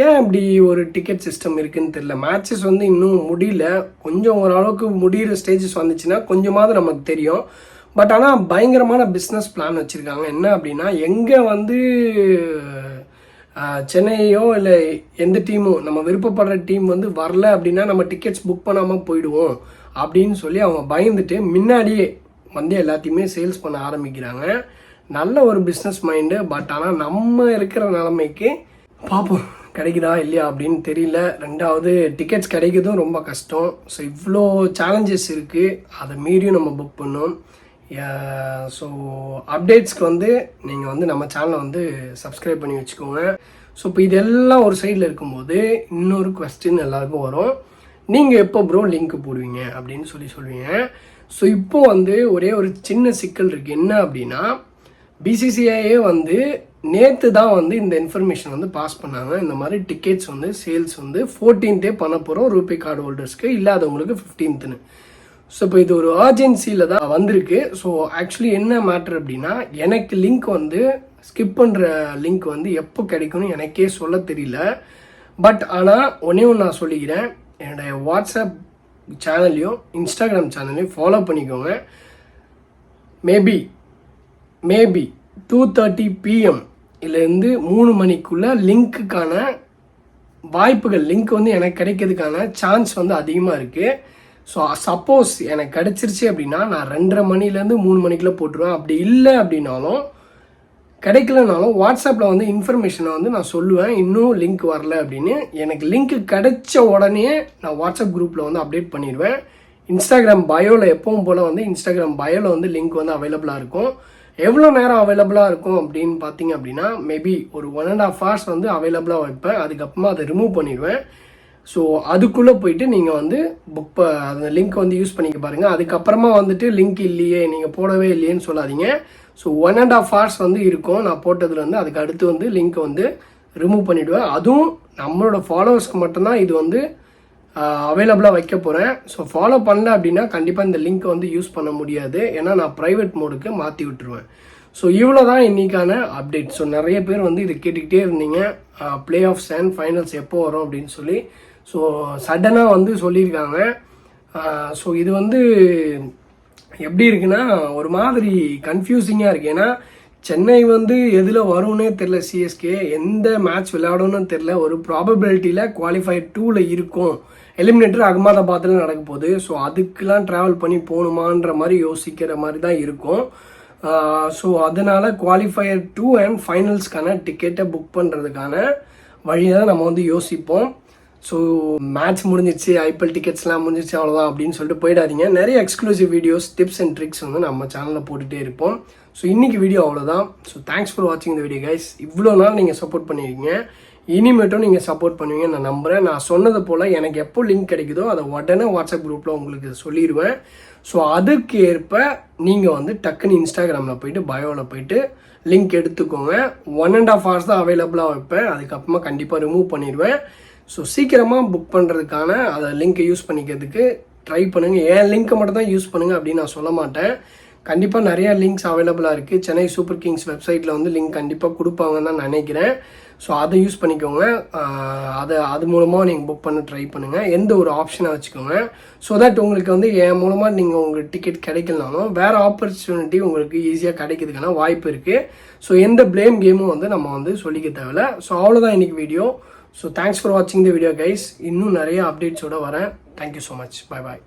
ஏன் இப்படி ஒரு டிக்கெட் சிஸ்டம் இருக்குன்னு தெரியல. மேட்சஸ் வந்து இன்னும் முடியல, கொஞ்சம் ஓரளவுக்கு முடிகிற ஸ்டேஜஸ் வந்துச்சுன்னா கொஞ்சமாவது நமக்கு தெரியும். பட் ஆனால் பயங்கரமான பிஸ்னஸ் பிளான் வச்சுருக்காங்க. என்ன அப்படின்னா, எங்கே வந்து சென்னையோ இல்லை எந்த டீமும் நம்ம விருப்பப்படுற டீம் வந்து வரல அப்படின்னா நம்ம டிக்கெட்ஸ் புக் பண்ணாமல் போயிடுவோம் அப்படின்னு சொல்லி அவங்க பயந்துட்டு முன்னாடியே வந்து எல்லாத்தையுமே சேல்ஸ் பண்ண ஆரம்பிக்கிறாங்க. நல்ல ஒரு பிஸ்னஸ் மைண்டு. பட் ஆனால் நம்ம இருக்கிற நிலைமைக்கு பார்ப்போம் கிடைக்குதா இல்லையா அப்படின்னு தெரியல. ரெண்டாவது டிக்கெட்ஸ் கிடைக்கிறதும் ரொம்ப கஷ்டம். ஸோ இவ்வளோ சேலஞ்சஸ் இருக்குது, அதை மீறியும் நம்ம புக் பண்ணோம். ஸோ அப்டேட்ஸ்க்கு வந்து நீங்கள் வந்து நம்ம சேனலை வந்து சப்ஸ்கிரைப் பண்ணி வச்சுக்கோங்க. ஸோ இப்போ இதெல்லாம் ஒரு சைடில் இருக்கும்போது இன்னொரு கொஸ்டின் எல்லாருக்கும் வரும், நீங்கள் எப்போ ப்ரோ லிங்க் போடுவீங்க அப்படின்னு சொல்லுவீங்க. ஸோ இப்போ வந்து ஒரே ஒரு சின்ன சிக்கல் இருக்குது. என்ன அப்படின்னா, பிசிசிஐயே வந்து நேற்று தான் வந்து இந்த இன்ஃபர்மேஷன் வந்து பாஸ் பண்ணாங்க. இந்த மாதிரி டிக்கெட்ஸ் வந்து சேல்ஸ் வந்து 14th பண்ண போகிறோம் ரூபே கார்டு ஹோல்டர்ஸ்க்கு, இல்லாதவங்களுக்கு 15th. ஸோ இப்போ இது ஒரு அர்ஜென்சியில் தான் வந்திருக்கு. ஸோ ஆக்சுவலி என்ன மேட்ரு அப்படின்னா, எனக்கு லிங்க் வந்து ஸ்கிப் பண்ணுற லிங்க் வந்து எப்போ கிடைக்கும்னு எனக்கே சொல்ல தெரியல. பட் ஆனால் ஒன்றே ஒன்று நான் சொல்லிக்கிறேன், என்னுடைய வாட்ஸ்அப் சேனல்லையும் இன்ஸ்டாகிராம் சேனல்லையும் ஃபாலோ பண்ணிக்கோங்க. மேபி 2:30 PM இருந்து 3 மணிக்குள்ளே லிங்க்குக்கான வாய்ப்புகள், லிங்க் வந்து எனக்கு கிடைக்கிறதுக்கான சான்ஸ் வந்து அதிகமாக இருக்குது. ஸோ சப்போஸ் எனக்கு கிடச்சிருச்சு அப்படின்னா நான் 2:30 மணிலேருந்து 3 மணிக்குள்ளே போட்டுருவேன். அப்படி இல்லை அப்படின்னாலும் கிடைக்கலனாலும் வாட்ஸ்அப்பில் வந்து இன்ஃபர்மேஷனை வந்து நான் சொல்லுவேன், இன்னும் லிங்க் வரல அப்படின்னு. எனக்கு லிங்க் கிடைச்ச உடனே நான் வாட்ஸ்அப் குரூப்பில் வந்து அப்டேட் பண்ணிடுவேன். இன்ஸ்டாகிராம் பயோவில் எப்பவும் போல் வந்து இன்ஸ்டாகிராம் பயோவில் வந்து லிங்க் வந்து அவைலபிளாக இருக்கும். எவ்வளோ நேரம் அவைலபிளாக இருக்கும் அப்படின்னு பார்த்தீங்க அப்படின்னா, மேபி ஒரு 1.5 hours வந்து அவைலபிளாக வைப்பேன். அதுக்கப்புறமா அதை ரிமூவ் பண்ணிடுவேன். ஸோ அதுக்குள்ளே போயிட்டு நீங்கள் வந்து அந்த லிங்க் வந்து யூஸ் பண்ணிக்க பாருங்கள். அதுக்கப்புறமா வந்துட்டு லிங்க் இல்லையே, நீங்கள் போடவே இல்லையேன்னு சொல்லாதீங்க. ஸோ 1.5 hours வந்து இருக்கும் நான் போட்டதுலேருந்து. அதுக்கு அடுத்து வந்து லிங்க்கை வந்து ரிமூவ் பண்ணிவிடுவேன். அதுவும் நம்மளோட ஃபாலோவர்ஸ்க்கு மட்டும்தான் இது வந்து அவைலபிளாக வைக்க போகிறேன். ஸோ ஃபாலோ பண்ணல அப்படின்னா கண்டிப்பாக இந்த லிங்க்கை வந்து யூஸ் பண்ண முடியாது, ஏன்னா நான் ப்ரைவேட் மோடுக்கு மாற்றி விட்டுருவேன். ஸோ இவ்வளோ தான் இன்றைக்கான அப்டேட். ஸோ நிறைய பேர் வந்து இதை கேட்டுக்கிட்டே இருந்தீங்க, பிளே ஆஃப்ஸ் அண்ட் ஃபைனல்ஸ் எப்போ வரும் அப்படின்னு சொல்லி. ஸோ சடனாக வந்து சொல்லியிருக்காங்க. ஸோ இது வந்து எப்படி இருக்குன்னா ஒரு மாதிரி கன்ஃபியூசிங்காக இருக்குது. ஏன்னா சென்னை வந்து எதில் வரும்னே தெரில, சிஎஸ்கே எந்த மேட்ச் விளையாடணும்னு தெரில. ஒரு ப்ராபபிலிட்டியில் குவாலிஃபயர் 2ல் இருக்கும், எலிமினேட்டர் அகமதாபாத்தில் நடக்க போகுது. ஸோ அதுக்கெலாம் ட்ராவல் பண்ணி போகணுமான்ற மாதிரி யோசிக்கிற மாதிரி தான் இருக்கும். ஸோ அதனால் குவாலிஃபயர் 2 அண்ட் ஃபைனல்ஸ்க்கான டிக்கெட்டை புக் பண்ணுறதுக்கான வழியை தான் நம்ம வந்து யோசிப்போம். ஸோ மேட்ச் முடிஞ்சிச்சு, ஐபிஎல் டிக்கெட்ஸ்லாம் முடிஞ்சிச்சு, அவ்வளோதான் அப்படின்னு சொல்லிட்டு போயிடாதீங்க. நிறைய exclusive videos, tips and tricks வந்து நம்ம சேனலில் போட்டுகிட்டே இருப்போம். ஸோ இன்றைக்கி வீடியோ அவ்வளோதான். ஸோ தேங்க்ஸ் ஃபார் வாட்சிங் இந்த வீடியோ கைஸ். இவ்வளோ நாள் நீங்கள் சப்போர்ட் பண்ணியிருக்கீங்க, இனிமேட்டும் நீங்கள் சப்போர்ட் பண்ணுவீங்க நான் நம்புகிறேன். நான் சொன்னது போல் எனக்கு எப்போ லிங்க் கிடைக்குதோ அதை உடனே வாட்ஸ்அப் குரூப்பில் உங்களுக்கு சொல்லிடுவேன். ஸோ அதுக்கு ஏற்ப நீங்கள் வந்து டக்குன்னு இன்ஸ்டாகிராமில் போயிட்டு பயோவில் போயிட்டு லிங்க் எடுத்துக்கோங்க. 1.5 hours தான் அவைலபிளாக வைப்பேன், அதுக்கப்புறமா கண்டிப்பாக ரிமூவ் பண்ணிடுவேன். ஸோ சீக்கிரமாக புக் பண்ணுறதுக்கான அதை லிங்க்கை யூஸ் பண்ணிக்கிறதுக்கு ட்ரை பண்ணுங்கள். ஏன் லிங்க்கை மட்டும் தான் யூஸ் பண்ணுங்கள் அப்படின்னு நான் சொல்ல மாட்டேன். கண்டிப்பாக நிறையா லிங்க்ஸ் அவைலபிளாக இருக்குது. சென்னை சூப்பர் கிங்ஸ் வெப்சைட்டில் வந்து லிங்க் கண்டிப்பாக கொடுப்பாங்கன்னு தான் நினைக்கிறேன். ஸோ அதை யூஸ் பண்ணிக்கோங்க. அது மூலமாக நீங்கள் புக் பண்ண ட்ரை பண்ணுங்கள். எந்த ஒரு ஆப்ஷனை வச்சுக்கோங்க. ஸோ தட் உங்களுக்கு வந்து என் மூலமாக நீங்கள் உங்களுக்கு டிக்கெட் கிடைக்கலனாலும் வேறு ஆப்பர்ச்சுனிட்டி உங்களுக்கு ஈஸியாக கிடைக்கிறதுக்கான வாய்ப்பு இருக்குது. ஸோ எந்த ப்ளேம் கேமும் வந்து நம்ம வந்து சொல்லிக்க தேவையில்ல. ஸோ அவ்வளோதான் இன்றைக்கி வீடியோ. ஸோ தேங்க்ஸ் ஃபார் வாட்சிங் த வீடியோ கைஸ். இன்னும் நிறைய அப்டேட்ஸோடு வரேன். Thank you so much. பாய் பாய்.